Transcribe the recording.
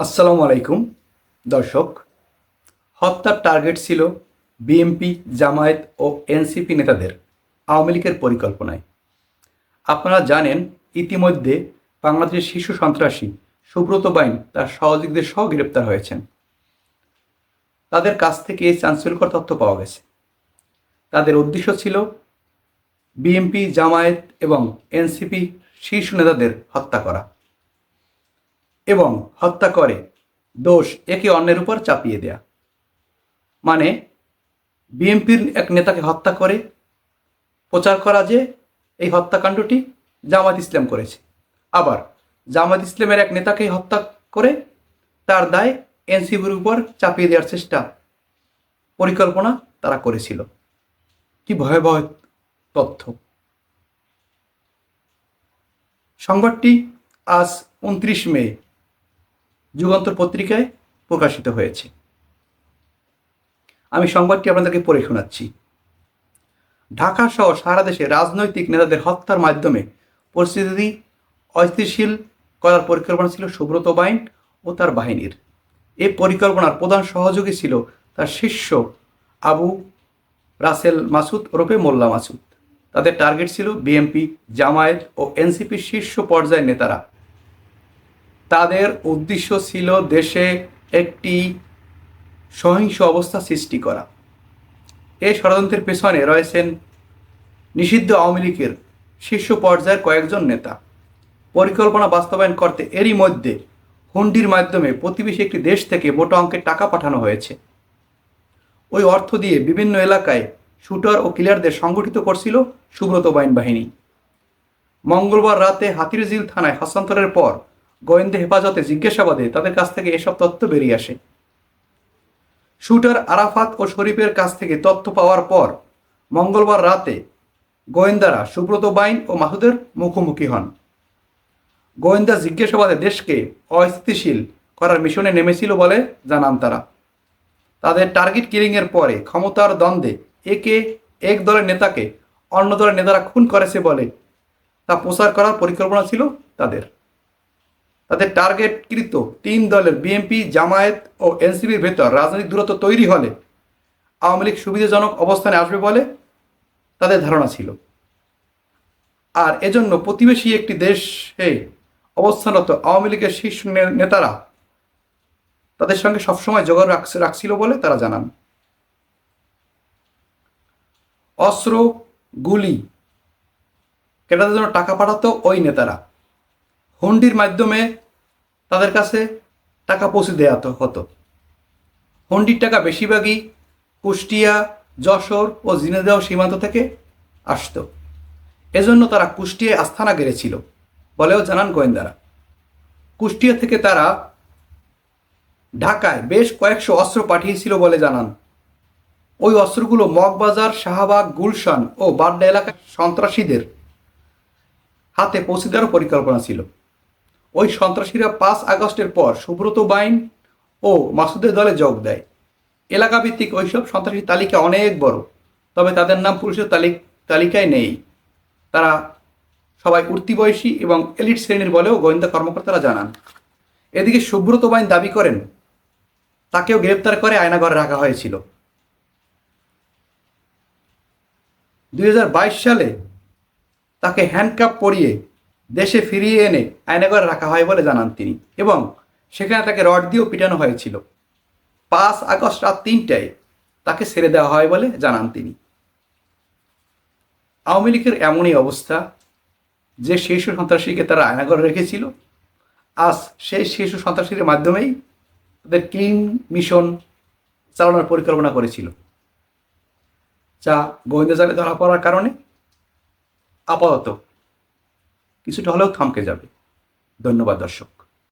আসসালামু আলাইকুম দর্শক। হত্যার টার্গেট ছিল বিএনপি, জামায়াত ও এনসিপি নেতাদের আওয়ামী লীগের পরিকল্পনায়। আপনারা জানেন, ইতিমধ্যে বাংলাদেশের শীর্ষ সন্ত্রাসী সুব্রত বাইন তার সহযোগীদের সহ গ্রেপ্তার হয়েছেন। তাদের কাছ থেকে এই চাঞ্চল্যকর তথ্য পাওয়া গেছে। তাদের উদ্দেশ্য ছিল বিএনপি, জামায়াত এবং এনসিপি শীর্ষ নেতাদের হত্যা করা এবং হত্যা করে দোষ একে অন্যের উপর চাপিয়ে দেয়া। মানে বিএনপির এক নেতাকে হত্যা করে প্রচার করা যে এই হত্যাকাণ্ডটি জামাত ইসলাম করেছে, আবার জামাত ইসলামের এক নেতাকে হত্যা করে তার দায় এনসিপির উপর চাপিয়ে দেওয়ার চেষ্টা, পরিকল্পনা তারা করেছিল। কি ভয়াবহ তথ্য! সংবাদটি আজ 29 মে যুগান্তর পত্রিকায় প্রকাশিত হয়েছে। আমি সংবাদটি আপনাদেরকে পড়ে শোনাচ্ছি। ঢাকা সহ সারা দেশে রাজনৈতিক নেতাদের হত্যার মাধ্যমে পরিস্থিতি অস্থিতিশীল করার পরিকল্পনা ছিল সুব্রত বাইন ও তার বাহিনীর। এই পরিকল্পনার প্রধান সহযোগী ছিল তার শিষ্য আবু রাসেল মাসুদ ওরফে মোল্লা মাসুদ। তাদের টার্গেট ছিল বিএনপি, জামায়াত ও এনসিপির শীর্ষ পর্যায়ের নেতারা। তাদের উদ্দেশ্য ছিল দেশে একটি সহিংস অবস্থা সৃষ্টি করা। এই ষড়যন্ত্রের পেছনে রয়েছেন নিষিদ্ধ আওয়ামী লীগের শীর্ষ পর্যায়ের কয়েকজন নেতা। পরিকল্পনা বাস্তবায়ন করতে এরই মধ্যে হুন্ডির মাধ্যমে প্রতিবেশী একটি দেশ থেকে মোটা অঙ্কের টাকা পাঠানো হয়েছে। ওই অর্থ দিয়ে বিভিন্ন এলাকায় শুটার ও কিলারদের সংগঠিত করছিল সুব্রত বাইন বাহিনী। মঙ্গলবার রাতে হাতিরঝিল থানায় হস্তান্তরের পর গোয়েন্দা হেফাজতে জিজ্ঞাসাবাদে তাদের কাছ থেকে এসব তথ্য বেরিয়ে আসে। শুটার আরাফাত ও শরীফের কাছ থেকে তথ্য পাওয়ার পর মঙ্গলবার রাতে গোয়েন্দারা সুব্রত বাইন ও মাসুদের মুখোমুখি হন। গোয়েন্দা জিজ্ঞাসাবাদে দেশকে অস্থিতিশীল করার মিশনে নেমেছিল বলে জানান তারা। তাদের টার্গেট কিলিংয়ের পরে ক্ষমতার দ্বন্দ্বে এক দলের নেতাকে অন্য দলের নেতারা খুন করেছে বলে তা প্রচার করার পরিকল্পনা ছিল তাদের। তাদের টার্গেটকৃত 3 দলের বিএনপি, জামায়াত ও এনসিপির ভেতর রাজনৈতিক দূরত্ব তৈরি হলে আওয়ামী লীগ সুবিধাজনক অবস্থানে আসবে বলে তাদের ধারণা ছিল। আর এজন্য প্রতিবেশী একটি দেশে অবস্থানরত আওয়ামী লীগের শীর্ষ নেতারা তাদের সঙ্গে সবসময় যোগাযোগ রাখছিল বলে তারা জানান। অস্ত্র, গুলি ক্রেতাদের জন্য টাকা পাঠাতো ওই নেতারা। হুন্ডির মাধ্যমে তাদের কাছে টাকা পৌঁছে দেওয়া হতো। হুন্ডির টাকা বেশিরভাগই কুষ্টিয়া, যশোর ও ঝিনাইদহ সীমান্ত থেকে আসতো। এজন্য তারা কুষ্টিয়ায় আস্থানা গেড়েছিল বলেও জানান গোয়েন্দারা। কুষ্টিয়া থেকে তারা ঢাকায় বেশ কয়েকশো অস্ত্র পাঠিয়েছিল বলে জানান। ওই অস্ত্রগুলো মগবাজার, শাহবাগ, গুলশান ও বাড্ডা এলাকার সন্ত্রাসীদের হাতে পৌঁছে দেওয়ার পরিকল্পনা ছিল। ওই সন্ত্রাসীরা 5 আগস্টের পর সুব্রত বাইন ও মাসুদের দলে যোগ দেয়। এলাকাভিত্তিক ওইসব সন্ত্রাসীর তালিকা অনেক বড়, তবে তাদের নাম পুলিশের তালিকায় নেই। তারা সবাই উঠতি বয়সী এবং এলিট শ্রেণীর বলেও গোয়েন্দা কর্মকর্তারা জানান। এদিকে সুব্রত বাইন দাবি করেন তাকেও গ্রেপ্তার করে আয়নাঘরে রাখা হয়েছিল। 2022 সালে তাকে হ্যান্ডকাপ পরিয়ে দেশে ফিরিয়ে এনে আয়নাঘরে রাখা হয় বলে জানান তিনি, এবং সেখানে তাকে রড দিয়েও পিটানো হয়েছিল। 5 আগস্ট রাত 3টায় তাকে ছেড়ে দেওয়া হয় বলে জানান তিনি। আওয়ামী লীগের এমনই অবস্থা যে শীর্ষ সন্ত্রাসীকে তারা আয়নাঘরে রেখেছিল, আজ সেই শীর্ষ সন্ত্রাসীদের মাধ্যমেই তাদের ক্লিন মিশন চালানোর পরিকল্পনা করেছিল, যা গোয়েন্দা জালে ধরা পড়ার কারণে আপাতত কিছুটা হলেও থমকে যাবে। ধন্যবাদ দর্শক।